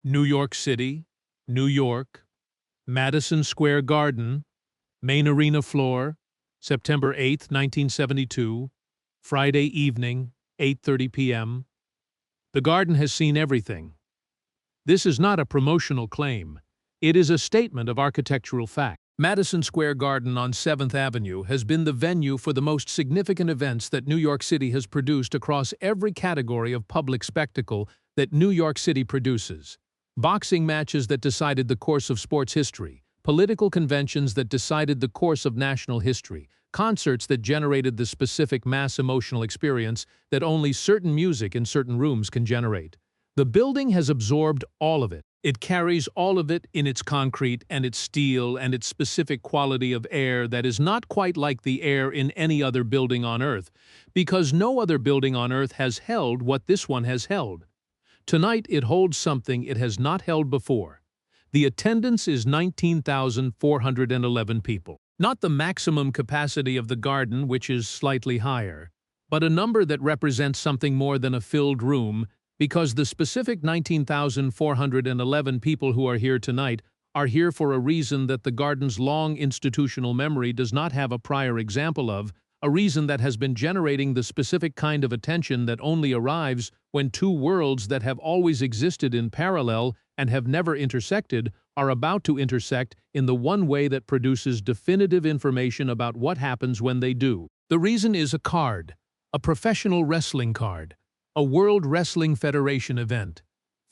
New York City, New York, Madison Square Garden, main arena floor, September 8, 1972, Friday evening, 8:30 p.m. The Garden has seen everything. This is not a promotional claim. It is a statement of architectural fact. Madison Square Garden on 7th Avenue has been the venue for the most significant events that New York City has produced across every category of public spectacle that New York City produces. Boxing matches that decided the course of sports history, political conventions that decided the course of national history, concerts that generated the specific mass emotional experience that only certain music in certain rooms can generate. The building has absorbed all of it. It carries all of it in its concrete and its steel and its specific quality of air that is not quite like the air in any other building on Earth, because no other building on Earth has held what this one has held. Tonight it holds something it has not held before. The attendance is 19,411 people. Not the maximum capacity of the Garden, which is slightly higher, but a number that represents something more than a filled room, because the specific 19,411 people who are here tonight are here for a reason that the Garden's long institutional memory does not have a prior example of, a reason that has been generating the specific kind of attention that only arrives when two worlds that have always existed in parallel and have never intersected are about to intersect in the one way that produces definitive information about what happens when they do. The reason is a card, a professional wrestling card. A World Wrestling Federation event.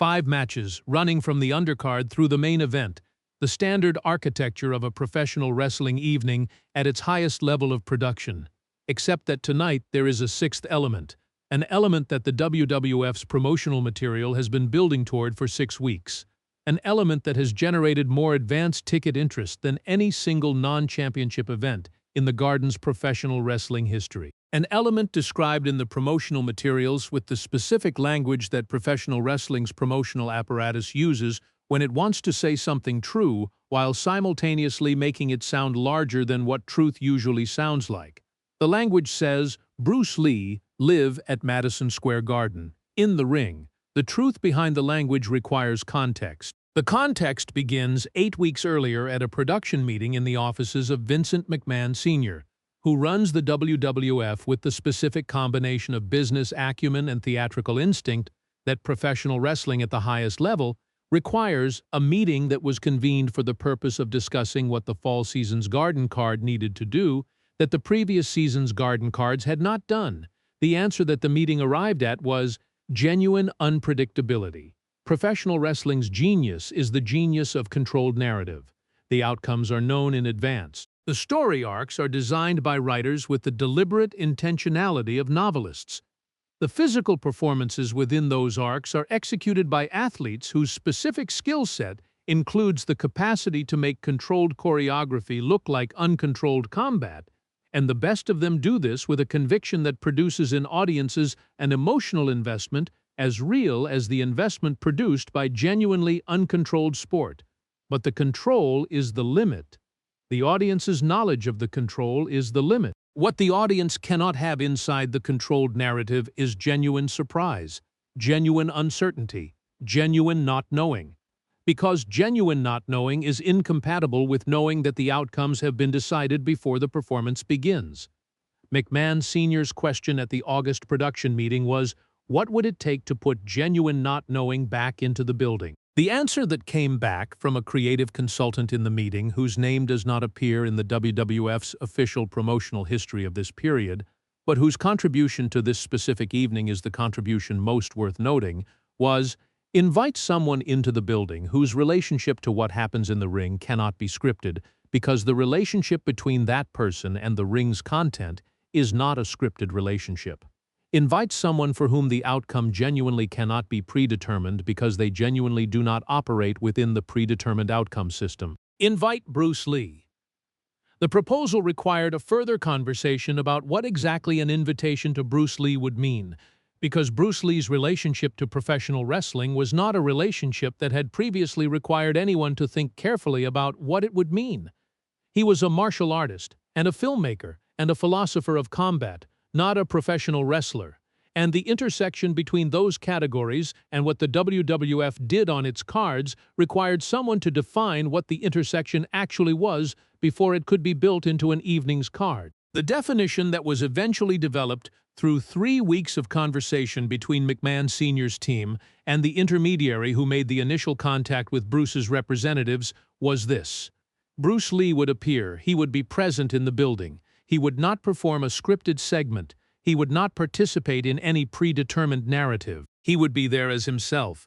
5 matches, running from the undercard through the main event, the standard architecture of a professional wrestling evening at its highest level of production. Except that tonight there is a 6th element, an element that the WWF's promotional material has been building toward for 6 weeks. An element that has generated more advanced ticket interest than any single non-championship event in the Garden's professional wrestling history. An element described in the promotional materials with the specific language that professional wrestling's promotional apparatus uses when it wants to say something true while simultaneously making it sound larger than what truth usually sounds like. The language says, Bruce Lee, live at Madison Square Garden, in the ring. The truth behind the language requires context. The context begins 8 weeks earlier at a production meeting in the offices of Vincent McMahon Sr., who runs the WWF with the specific combination of business acumen and theatrical instinct that professional wrestling at the highest level requires. A meeting that was convened for the purpose of discussing what the fall season's Garden card needed to do that the previous season's Garden cards had not done. The answer that the meeting arrived at was genuine unpredictability. Professional wrestling's genius is the genius of controlled narrative. The outcomes are known in advance. The story arcs are designed by writers with the deliberate intentionality of novelists. The physical performances within those arcs are executed by athletes whose specific skill set includes the capacity to make controlled choreography look like uncontrolled combat, and the best of them do this with a conviction that produces in audiences an emotional investment as real as the investment produced by genuinely uncontrolled sport. But the control is the limit. The audience's knowledge of the control is the limit. What the audience cannot have inside the controlled narrative is genuine surprise, genuine uncertainty, genuine not knowing. Because genuine not knowing is incompatible with knowing that the outcomes have been decided before the performance begins. McMahon Sr.'s question at the August production meeting was, what would it take to put genuine not knowing back into the building? The answer that came back from a creative consultant in the meeting, whose name does not appear in the WWF's official promotional history of this period, but whose contribution to this specific evening is the contribution most worth noting, was, invite someone into the building whose relationship to what happens in the ring cannot be scripted, because the relationship between that person and the ring's content is not a scripted relationship. Invite someone for whom the outcome genuinely cannot be predetermined because they genuinely do not operate within the predetermined outcome system. Invite Bruce Lee. The proposal required a further conversation about what exactly an invitation to Bruce Lee would mean, because Bruce Lee's relationship to professional wrestling was not a relationship that had previously required anyone to think carefully about what it would mean. He was a martial artist, and a filmmaker, and a philosopher of combat, not a professional wrestler, and the intersection between those categories and what the WWF did on its cards required someone to define what the intersection actually was before it could be built into an evening's card. The definition that was eventually developed through 3 weeks of conversation between McMahon Sr.'s team and the intermediary who made the initial contact with Bruce's representatives was this. Bruce Lee would appear, he would be present in the building, he would not perform a scripted segment, he would not participate in any predetermined narrative, he would be there as himself.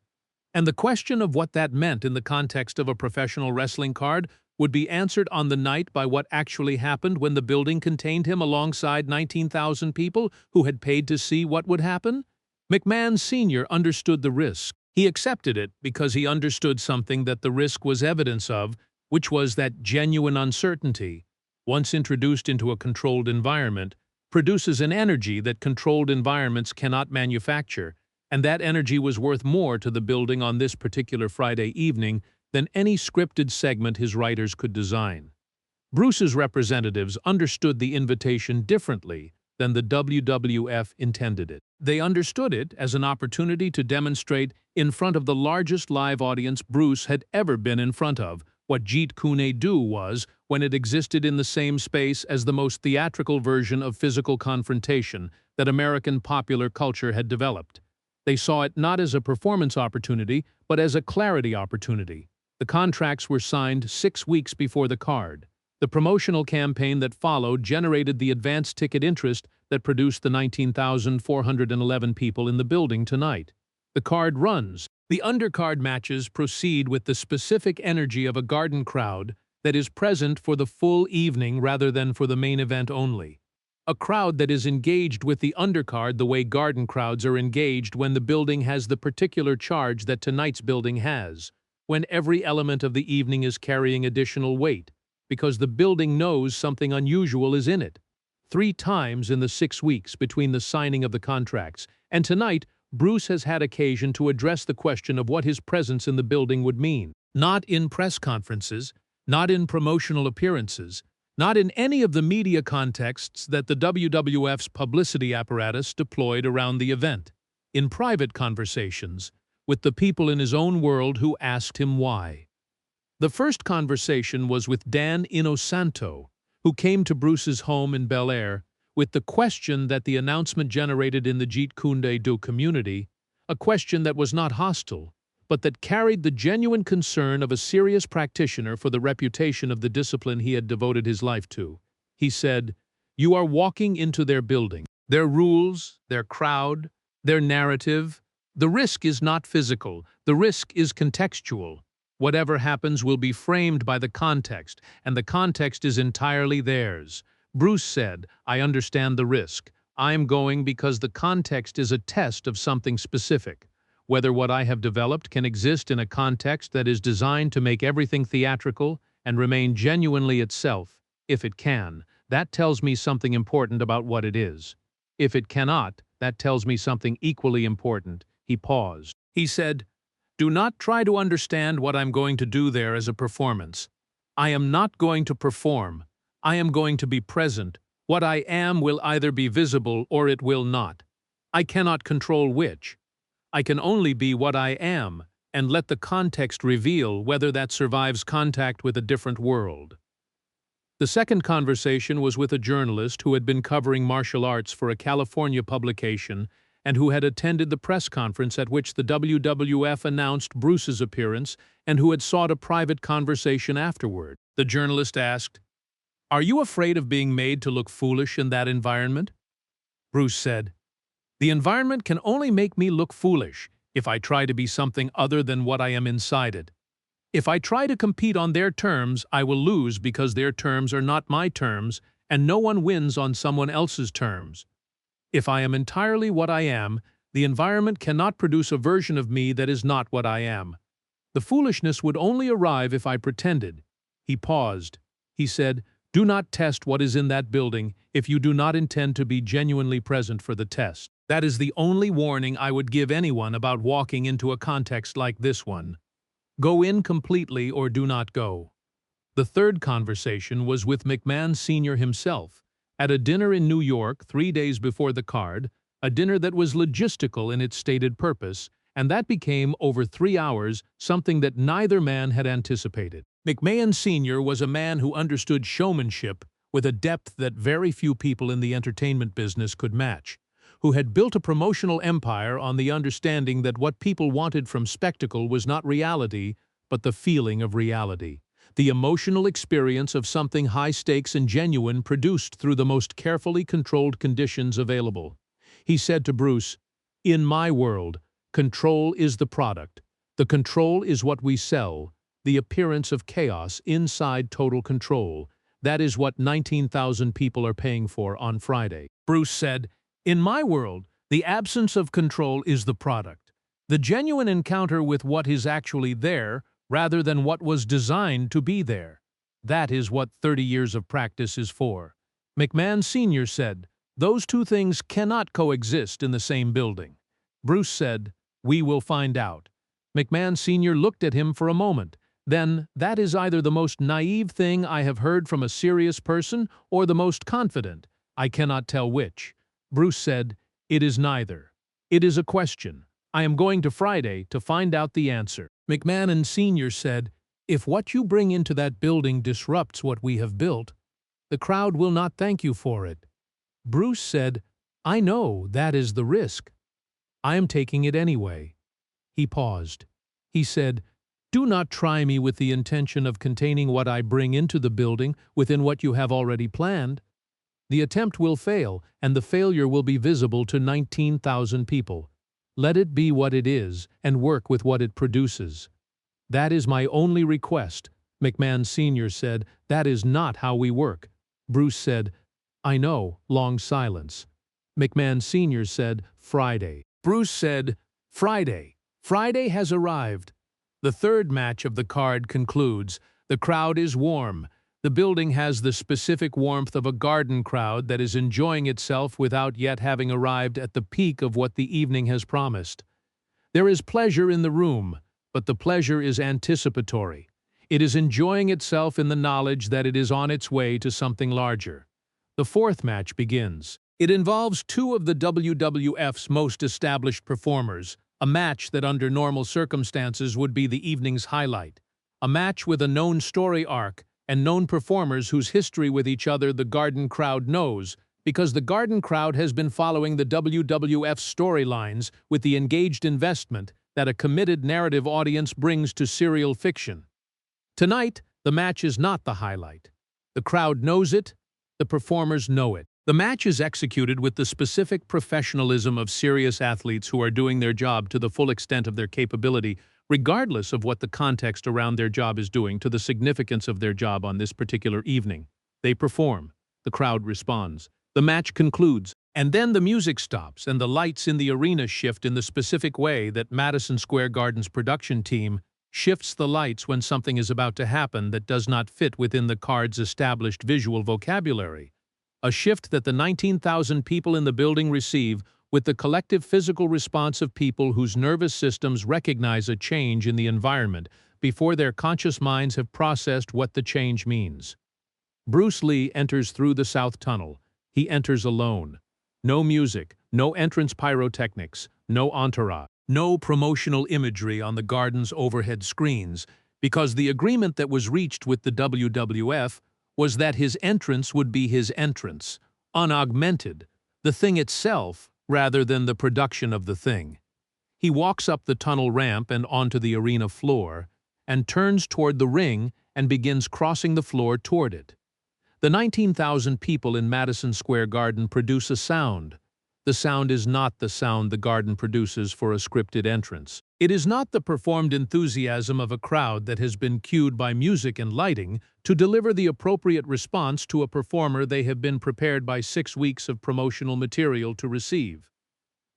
And the question of what that meant in the context of a professional wrestling card would be answered on the night by what actually happened when the building contained him alongside 19,000 people who had paid to see what would happen. McMahon Sr. understood the risk. He accepted it because he understood something that the risk was evidence of, which was that genuine uncertainty, once introduced into a controlled environment, produces an energy that controlled environments cannot manufacture, and that energy was worth more to the building on this particular Friday evening than any scripted segment his writers could design. Bruce's representatives understood the invitation differently than the WWF intended it. They understood it as an opportunity to demonstrate in front of the largest live audience Bruce had ever been in front of what Jeet Kune Do was when it existed in the same space as the most theatrical version of physical confrontation that American popular culture had developed. They saw it not as a performance opportunity, but as a clarity opportunity. The contracts were signed 6 weeks before the card. The promotional campaign that followed generated the advance ticket interest that produced the 19,411 people in the building tonight. The card runs. The undercard matches proceed with the specific energy of a garden crowd that is present for the full evening rather than for the main event only. A crowd that is engaged with the undercard the way garden crowds are engaged when the building has the particular charge that tonight's building has, when every element of the evening is carrying additional weight, because the building knows something unusual is in it. 3 times in the 6 weeks between the signing of the contracts, and tonight, Bruce has had occasion to address the question of what his presence in the building would mean. Not in press conferences, not in promotional appearances, not in any of the media contexts that the WWF's publicity apparatus deployed around the event. In private conversations, with the people in his own world who asked him why. The first conversation was with Dan Inosanto, who came to Bruce's home in Bel Air with the question that the announcement generated in the Jeet Kune Do community, a question that was not hostile, but that carried the genuine concern of a serious practitioner for the reputation of the discipline he had devoted his life to. He said, "You are walking into their building, their rules, their crowd, their narrative. The risk is not physical, the risk is contextual. Whatever happens will be framed by the context, and the context is entirely theirs." Bruce said, "I understand the risk. I'm going because the context is a test of something specific. Whether what I have developed can exist in a context that is designed to make everything theatrical and remain genuinely itself, if it can, that tells me something important about what it is. If it cannot, that tells me something equally important." He paused. He said, "Do not try to understand what I'm going to do there as a performance. I am not going to perform. I am going to be present. What I am will either be visible or it will not. I cannot control which. I can only be what I am, and let the context reveal whether that survives contact with a different world." The second conversation was with a journalist who had been covering martial arts for a California publication and who had attended the press conference at which the WWF announced Bruce's appearance and who had sought a private conversation afterward. The journalist asked, "Are you afraid of being made to look foolish in that environment?" Bruce said, "The environment can only make me look foolish if I try to be something other than what I am inside it. If I try to compete on their terms, I will lose because their terms are not my terms, and no one wins on someone else's terms. If I am entirely what I am, the environment cannot produce a version of me that is not what I am. The foolishness would only arrive if I pretended." He paused. He said, "Do not test what is in that building if you do not intend to be genuinely present for the test. That is the only warning I would give anyone about walking into a context like this one. Go in completely or do not go." The third conversation was with McMahon Sr. himself. At a dinner in New York 3 days before the card, a dinner that was logistical in its stated purpose, and that became, over 3 hours, something that neither man had anticipated. McMahon Sr. was a man who understood showmanship with a depth that very few people in the entertainment business could match, who had built a promotional empire on the understanding that what people wanted from spectacle was not reality, but the feeling of reality, the emotional experience of something high stakes and genuine produced through the most carefully controlled conditions available. He said to Bruce, "In my world, control is the product. The control is what we sell, the appearance of chaos inside total control. That is what 19,000 people are paying for on Friday." Bruce said, "In my world, the absence of control is the product. The genuine encounter with what is actually there, rather than what was designed to be there. That is what 30 years of practice is for." McMahon Sr. said, "Those two things cannot coexist in the same building." Bruce said, "We will find out." McMahon Sr. looked at him for a moment. Then, "That is either the most naive thing I have heard from a serious person or the most confident. I cannot tell which." Bruce said, "It is neither. It is a question. I am going to Friday to find out the answer." McMahon Sr. said, "If what you bring into that building disrupts what we have built, the crowd will not thank you for it." Bruce said, "I know that is the risk. I am taking it anyway." He paused. He said, "Do not try me with the intention of containing what I bring into the building within what you have already planned. The attempt will fail, and the failure will be visible to 19,000 people. Let it be what it is, and work with what it produces." "That is my only request." McMahon Sr. said, "That is not how we work." Bruce said, "I know." Long silence. McMahon Sr. said, "Friday." Bruce said, "Friday. Friday has arrived." The third match of the card concludes. The crowd is warm. The building has the specific warmth of a garden crowd that is enjoying itself without yet having arrived at the peak of what the evening has promised. There is pleasure in the room, but the pleasure is anticipatory. It is enjoying itself in the knowledge that it is on its way to something larger. The fourth match begins. It involves two of the WWF's most established performers, a match that under normal circumstances would be the evening's highlight. A match with a known story arc and known performers whose history with each other the Garden crowd knows, because the Garden crowd has been following the WWF's storylines with the engaged investment that a committed narrative audience brings to serial fiction. Tonight, the match is not the highlight. The crowd knows it, the performers know it. The match is executed with the specific professionalism of serious athletes who are doing their job to the full extent of their capability, regardless of what the context around their job is doing to the significance of their job on this particular evening. They perform. The crowd responds. The match concludes, and then the music stops and the lights in the arena shift in the specific way that Madison Square Garden's production team shifts the lights when something is about to happen that does not fit within the card's established visual vocabulary. A shift that the 19,000 people in the building receive with the collective physical response of people whose nervous systems recognize a change in the environment before their conscious minds have processed what the change means. Bruce Lee enters through the South Tunnel. He enters alone. No music, no entrance pyrotechnics, no entourage, no promotional imagery on the Garden's overhead screens, because the agreement that was reached with the WWF was that his entrance would be his entrance, unaugmented, the thing itself rather than the production of the thing. He walks up the tunnel ramp and onto the arena floor, and turns toward the ring and begins crossing the floor toward it. The 19,000 people in Madison Square Garden produce a sound. The sound is not the sound the Garden produces for a scripted entrance. It is not the performed enthusiasm of a crowd that has been cued by music and lighting to deliver the appropriate response to a performer they have been prepared by 6 weeks of promotional material to receive.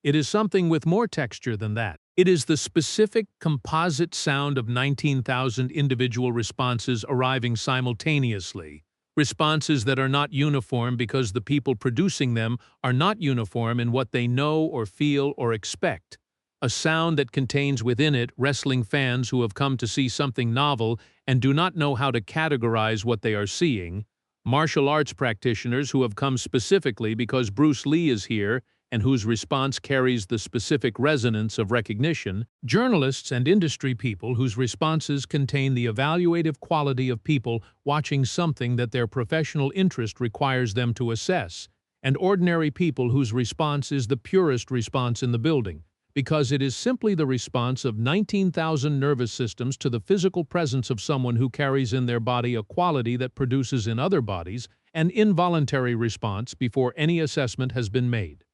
It is something with more texture than that. It is the specific composite sound of 19,000 individual responses arriving simultaneously. Responses that are not uniform because the people producing them are not uniform in what they know or feel or expect. A sound that contains within it wrestling fans who have come to see something novel and do not know how to categorize what they are seeing, martial arts practitioners who have come specifically because Bruce Lee is here and whose response carries the specific resonance of recognition, journalists and industry people whose responses contain the evaluative quality of people watching something that their professional interest requires them to assess, and ordinary people whose response is the purest response in the building, because it is simply the response of 19,000 nervous systems to the physical presence of someone who carries in their body a quality that produces in other bodies an involuntary response before any assessment has been made.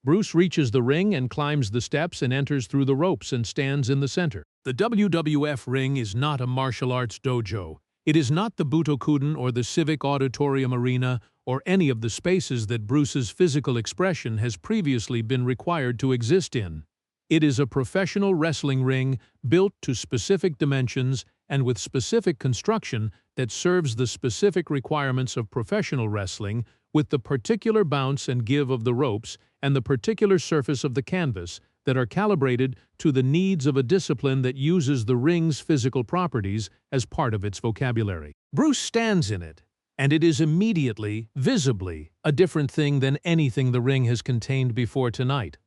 Bruce reaches the ring and climbs the steps and enters through the ropes and stands in the center. The WWF ring is not a martial arts dojo. It is not the Butokuden or the Civic Auditorium Arena or any of the spaces that Bruce's physical expression has previously been required to exist in. It is a professional wrestling ring built to specific dimensions and with specific construction that serves the specific requirements of professional wrestling, with the particular bounce and give of the ropes and the particular surface of the canvas that are calibrated to the needs of a discipline that uses the ring's physical properties as part of its vocabulary. Bruce stands in it, and it is immediately, visibly, a different thing than anything the ring has contained before tonight.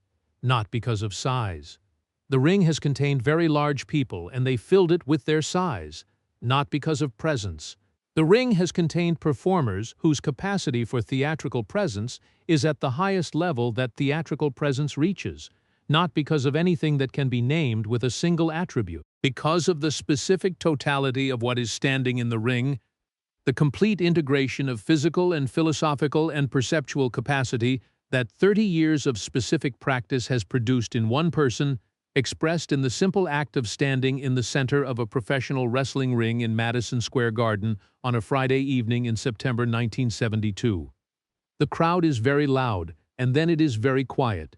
Not because of size. The ring has contained very large people, and they filled it with their size. Not because of presence. The ring has contained performers whose capacity for theatrical presence is at the highest level that theatrical presence reaches, not because of anything that can be named with a single attribute. Because of the specific totality of what is standing in the ring, the complete integration of physical and philosophical and perceptual capacity that 30 years of specific practice has produced in one person, expressed in the simple act of standing in the center of a professional wrestling ring in Madison Square Garden on a Friday evening in September 1972. The crowd is very loud, and then it is very quiet.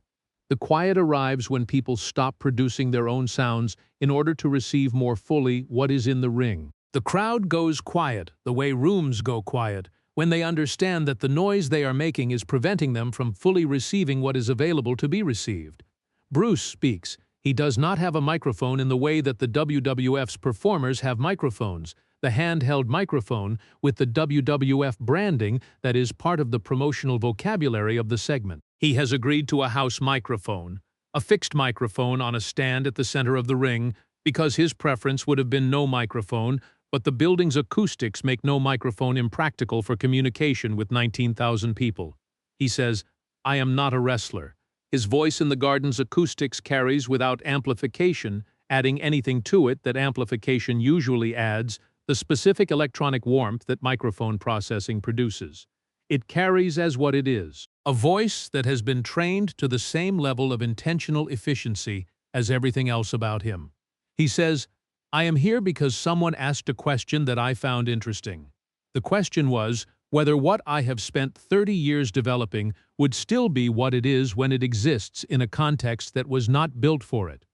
The quiet arrives when people stop producing their own sounds in order to receive more fully what is in the ring. The crowd goes quiet, the way rooms go quiet, when they understand that the noise they are making is preventing them from fully receiving what is available to be received. Bruce speaks. He does not have a microphone in the way that the WWF's performers have microphones, the handheld microphone with the WWF branding that is part of the promotional vocabulary of the segment. He has agreed to a house microphone, a fixed microphone on a stand at the center of the ring, because his preference would have been no microphone, but the building's acoustics make no microphone impractical for communication with 19,000 people. He says, "I am not a wrestler." His voice in the Garden's acoustics carries without amplification, adding anything to it that amplification usually adds, the specific electronic warmth that microphone processing produces. It carries as what it is, a voice that has been trained to the same level of intentional efficiency as everything else about him. He says, "I am here because someone asked a question that I found interesting. The question was whether what I have spent 30 years developing would still be what it is when it exists in a context that was not built for it.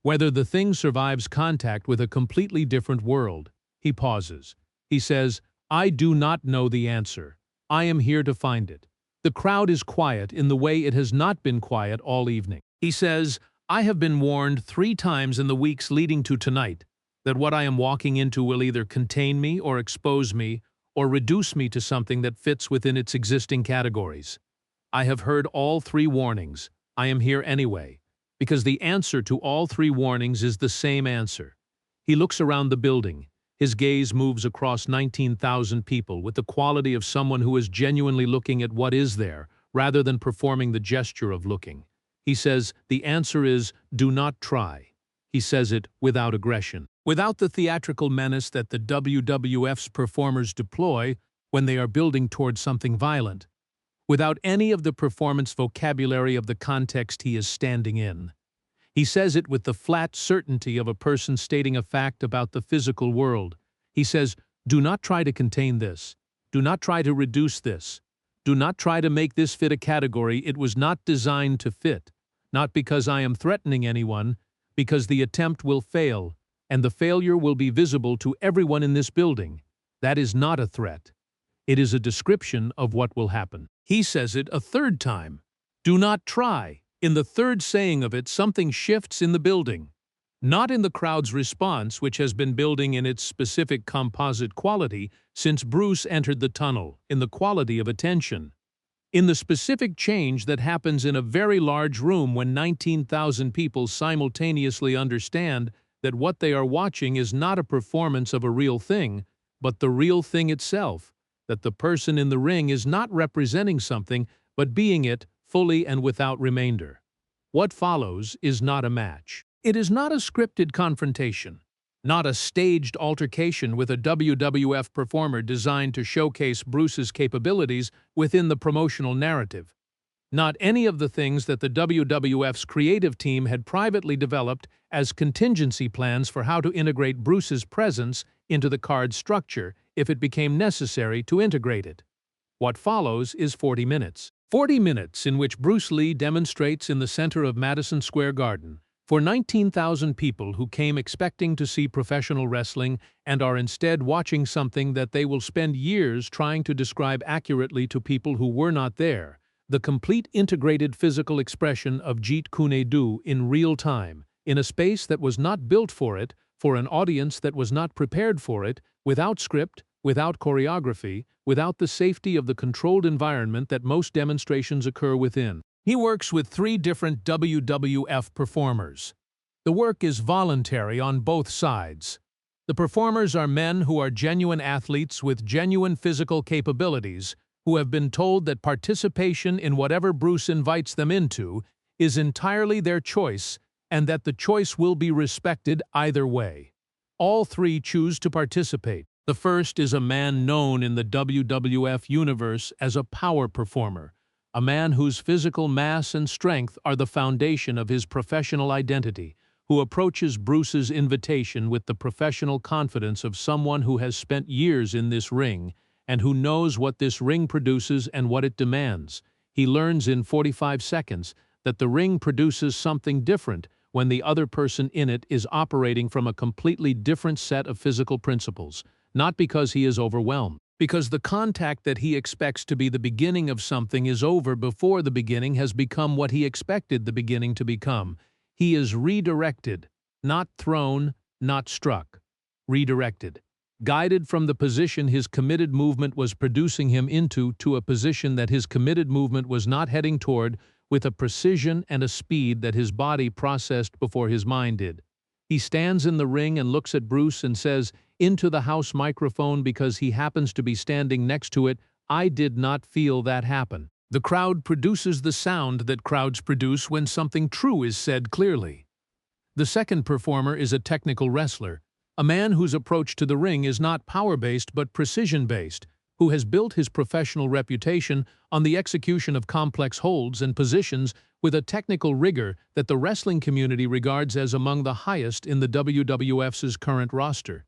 Whether the thing survives contact with a completely different world." He pauses. He says, "I do not know the answer. I am here to find it." The crowd is quiet in the way it has not been quiet all evening. He says, "I have been warned 3 times in the weeks leading to tonight that what I am walking into will either contain me or expose me or reduce me to something that fits within its existing categories. I have heard all 3 warnings. I am here anyway, because the answer to all 3 warnings is the same answer." He looks around the building. His gaze moves across 19,000 people with the quality of someone who is genuinely looking at what is there, rather than performing the gesture of looking. He says, the answer is, do not try. He says it without aggression, without the theatrical menace that the WWF's performers deploy when they are building towards something violent, without any of the performance vocabulary of the context he is standing in. He says it with the flat certainty of a person stating a fact about the physical world. He says, do not try to contain this. Do not try to reduce this. Do not try to make this fit a category it was not designed to fit. Not because I am threatening anyone, because the attempt will fail, and the failure will be visible to everyone in this building. That is not a threat. It is a description of what will happen. He says it a 3rd time. Do not try. In the 3rd saying of it, something shifts in the building. Not in the crowd's response, which has been building in its specific composite quality since Bruce entered the tunnel, in the quality of attention. in the specific change that happens in a very large room when 19,000 people simultaneously understand that what they are watching is not a performance of a real thing, but the real thing itself, that the person in the ring is not representing something, but being it fully and without remainder. What follows is not a match. It is not a scripted confrontation, not a staged altercation with a WWF performer designed to showcase Bruce's capabilities within the promotional narrative. Not any of the things that the WWF's creative team had privately developed as contingency plans for how to integrate Bruce's presence into the card's structure if it became necessary to integrate it. What follows is 40 minutes. 40 minutes in which Bruce Lee demonstrates in the center of Madison Square Garden for 19,000 people who came expecting to see professional wrestling and are instead watching something that they will spend years trying to describe accurately to people who were not there, the complete integrated physical expression of Jeet Kune Do in real time, in a space that was not built for it, for an audience that was not prepared for it, without script, without choreography, without the safety of the controlled environment that most demonstrations occur within. He works with 3 different WWF performers. The work is voluntary on both sides. The performers are men who are genuine athletes with genuine physical capabilities, who have been told that participation in whatever Bruce invites them into is entirely their choice and that the choice will be respected either way. All 3 choose to participate. The first is a man known in the WWF universe as a power performer, a man whose physical mass and strength are the foundation of his professional identity, who approaches Bruce's invitation with the professional confidence of someone who has spent years in this ring and who knows what this ring produces and what it demands. He learns in 45 seconds that the ring produces something different when the other person in it is operating from a completely different set of physical principles. Not because he is overwhelmed, because the contact that he expects to be the beginning of something is over before the beginning has become what he expected the beginning to become. He is redirected, not thrown, not struck. Redirected. Guided from the position his committed movement was producing him into to a position that his committed movement was not heading toward, with a precision and a speed that his body processed before his mind did. He stands in the ring and looks at Bruce and says, into the house microphone because he happens to be standing next to it, I did not feel that happen. The crowd produces the sound that crowds produce when something true is said clearly. The second performer is a technical wrestler, a man whose approach to the ring is not power-based but precision-based, who has built his professional reputation on the execution of complex holds and positions with a technical rigor that the wrestling community regards as among the highest in the WWF's current roster.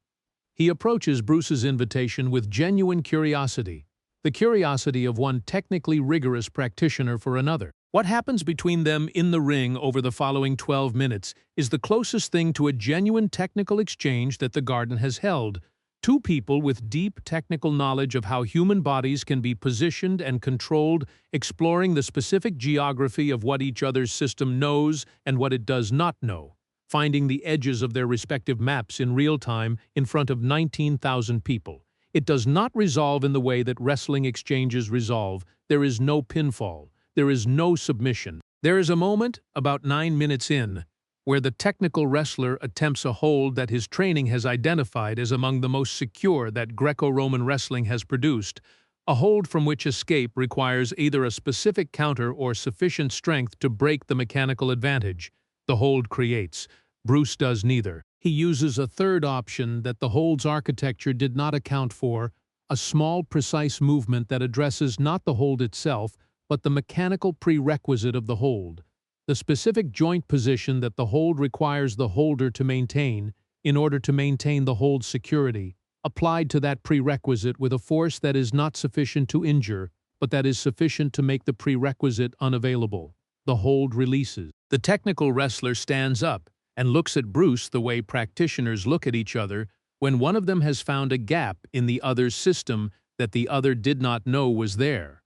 He approaches Bruce's invitation with genuine curiosity, the curiosity of one technically rigorous practitioner for another. What happens between them in the ring over the following 12 minutes is the closest thing to a genuine technical exchange that the Garden has held. 2 people with deep technical knowledge of how human bodies can be positioned and controlled, exploring the specific geography of what each other's system knows and what it does not know, finding the edges of their respective maps in real time in front of 19,000 people. It does not resolve in the way that wrestling exchanges resolve. There is no pinfall. There is no submission. There is a moment, about 9 minutes in, where the technical wrestler attempts a hold that his training has identified as among the most secure that Greco-Roman wrestling has produced, a hold from which escape requires either a specific counter or sufficient strength to break the mechanical advantage the hold creates. Bruce does neither. He uses a third option that the hold's architecture did not account for, a small, precise movement that addresses not the hold itself, but the mechanical prerequisite of the hold, the specific joint position that the hold requires the holder to maintain in order to maintain the hold's security, applied to that prerequisite with a force that is not sufficient to injure, but that is sufficient to make the prerequisite unavailable. The hold releases. The technical wrestler stands up and looks at Bruce the way practitioners look at each other when one of them has found a gap in the other's system that the other did not know was there,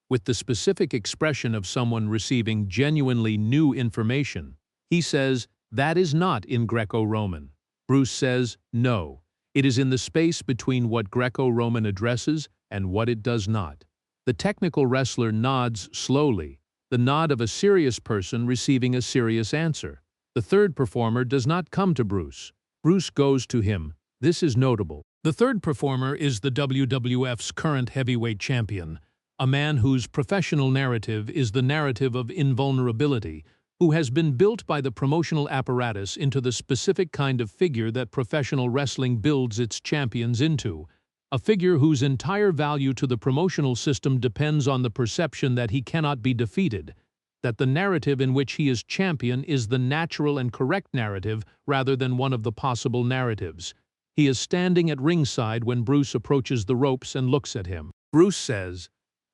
with the specific expression of someone receiving genuinely new information. He says, that is not in Greco-Roman. Bruce says, no. It is in the space between what Greco-Roman addresses and what it does not. The technical wrestler nods slowly, the nod of a serious person receiving a serious answer. The third performer does not come to Bruce. Bruce goes to him. This is notable. The third performer is the WWF's current heavyweight champion, a man whose professional narrative is the narrative of invulnerability, who has been built by the promotional apparatus into the specific kind of figure that professional wrestling builds its champions into, a figure whose entire value to the promotional system depends on the perception that he cannot be defeated, that the narrative in which he is champion is the natural and correct narrative rather than one of the possible narratives. He is standing at ringside when Bruce approaches the ropes and looks at him. Bruce says,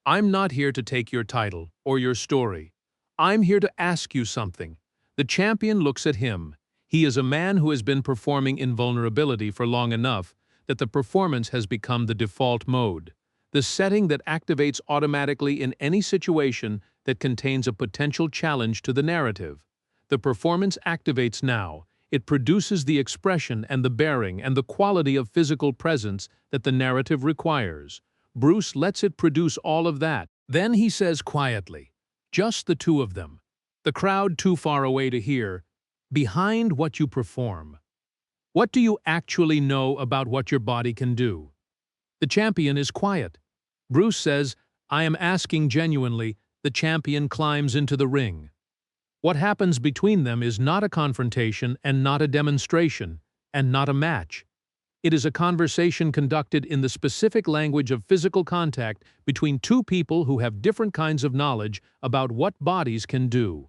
"I'm not here to take your title or your story. I'm here to ask you something." The champion looks at him. He is a man who has been performing invulnerability for long enough that the performance has become the default mode, the setting that activates automatically in any situation that contains a potential challenge to the narrative. The performance activates now. It produces the expression and the bearing and the quality of physical presence that the narrative requires. Bruce lets it produce all of that. Then he says quietly, just the two of them, the crowd too far away to hear, "Behind what you perform, what do you actually know about what your body can do?" The champion is quiet. Bruce says, "I am asking genuinely." The champion climbs into the ring. What happens between them is not a confrontation and not a demonstration and not a match. It is a conversation conducted in the specific language of physical contact between two people who have different kinds of knowledge about what bodies can do.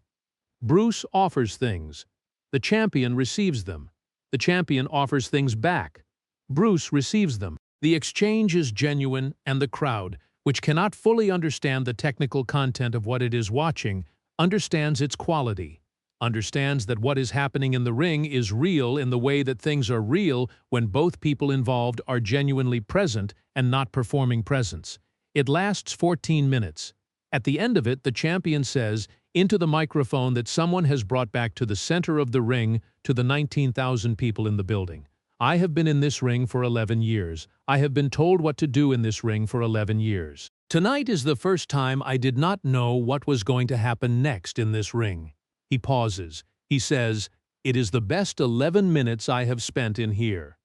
Bruce offers things. The champion receives them. The champion offers things back. Bruce receives them. The exchange is genuine, and the crowd, which cannot fully understand the technical content of what it is watching, understands its quality, understands that what is happening in the ring is real in the way that things are real when both people involved are genuinely present and not performing presence. It lasts 14 minutes. At the end of it, the champion says into the microphone that someone has brought back to the center of the ring to the 19,000 people in the building. "I have been in this ring for 11 years. I have been told what to do in this ring for 11 years. Tonight is the first time I did not know what was going to happen next in this ring." He pauses. He says, "It is the best 11 minutes I have spent in here."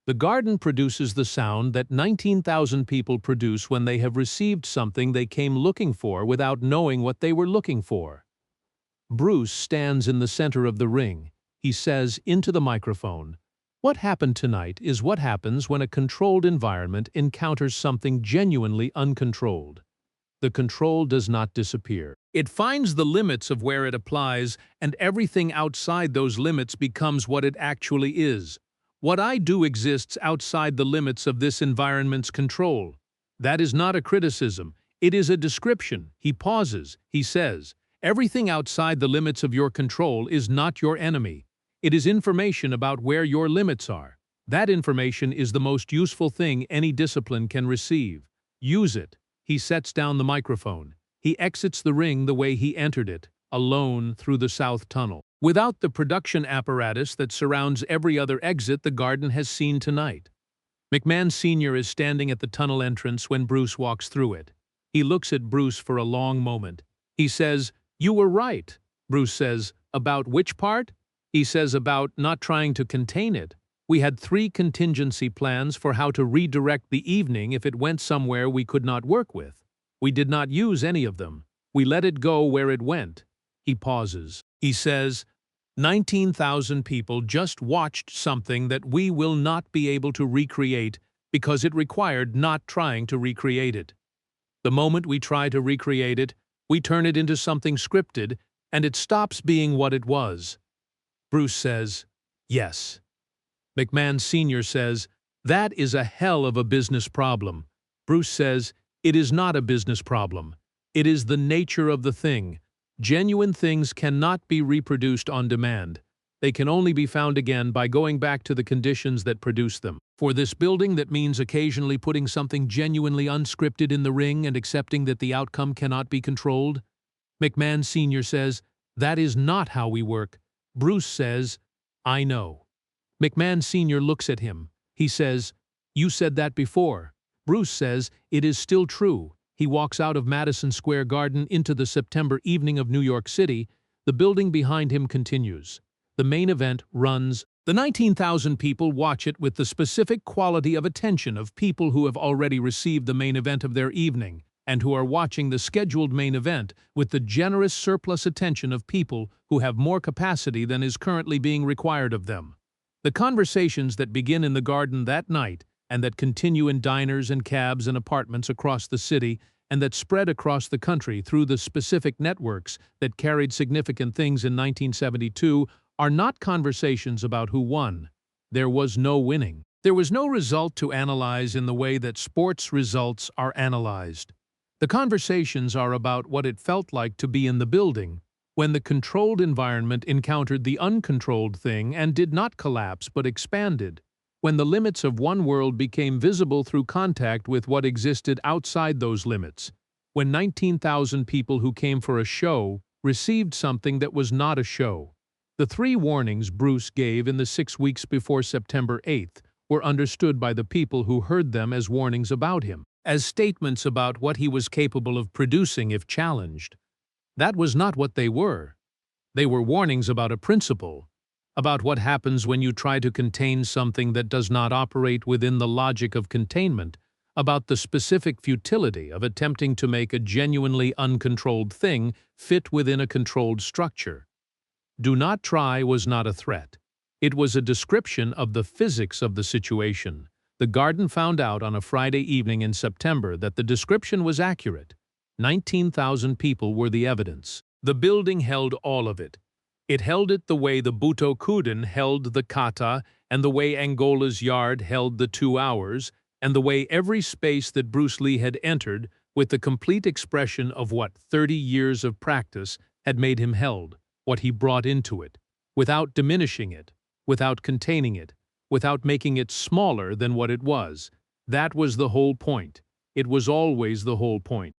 The garden produces the sound that 19,000 people produce when they have received something they came looking for without knowing what they were looking for. Bruce stands in the center of the ring. He says into the microphone, "What happened tonight is what happens when a controlled environment encounters something genuinely uncontrolled. The control does not disappear. It finds the limits of where it applies, and everything outside those limits becomes what it actually is. What I do exists outside the limits of this environment's control. That is not a criticism. It is a description." He pauses. He says, "Everything outside the limits of your control is not your enemy. It is information about where your limits are. That information is the most useful thing any discipline can receive. Use it." He sets down the microphone. He exits the ring the way he entered it, alone through the south tunnel. Without the production apparatus that surrounds every other exit the garden has seen tonight. McMahon Sr. is standing at the tunnel entrance when Bruce walks through it. He looks at Bruce for a long moment. He says, "You were right." Bruce says, "About which part?" He says, "About not trying to contain it. We had 3 contingency plans for how to redirect the evening if it went somewhere we could not work with. We did not use any of them. We let it go where it went." He pauses. He says, 19,000 people just watched something that we will not be able to recreate because it required not trying to recreate it. The moment we try to recreate it, we turn it into something scripted, and it stops being what it was." Bruce says, "Yes." McMahon Sr. says, "That is a hell of a business problem." Bruce says, "It is not a business problem. It is the nature of the thing. Genuine things cannot be reproduced on demand. They can only be found again by going back to the conditions that produce them. For this building, that means occasionally putting something genuinely unscripted in the ring and accepting that the outcome cannot be controlled." McMahon Sr. says, "That is not how we work." Bruce says, "I know." McMahon Sr. looks at him. He says, "You said that before." Bruce says, "It is still true." he walks out of Madison Square Garden into the September evening of New York City. The building behind him continues. The main event runs. The 19,000 people watch it with the specific quality of attention of people who have already received the main event of their evening and who are watching the scheduled main event with the generous surplus attention of people who have more capacity than is currently being required of them. The conversations that begin in the garden that night and that continue in diners and cabs and apartments across the city and that spread across the country through the specific networks that carried significant things in 1972 are not conversations about who won. There was no winning. There was no result to analyze in the way that sports results are analyzed. The conversations are about what it felt like to be in the building, when the controlled environment encountered the uncontrolled thing and did not collapse but expanded, when the limits of one world became visible through contact with what existed outside those limits, when 19,000 people who came for a show received something that was not a show. The 3 warnings Bruce gave in the 6 weeks before September 8th were understood by the people who heard them as warnings about him, as statements about what he was capable of producing if challenged. That was not what they were. They were warnings about a principle, about what happens when you try to contain something that does not operate within the logic of containment, about the specific futility of attempting to make a genuinely uncontrolled thing fit within a controlled structure. Do not try was not a threat. It was a description of the physics of the situation. The garden found out on a Friday evening in September that the description was accurate. 19,000 people were the evidence. The building held all of it. It held it the way the Buto Kuden held the kata, and the way Angola's yard held the 2 hours, and the way every space that Bruce Lee had entered, with the complete expression of what 30 years of practice had made him held, what he brought into it, without diminishing it, without containing it, without making it smaller than what it was. That was the whole point. It was always the whole point.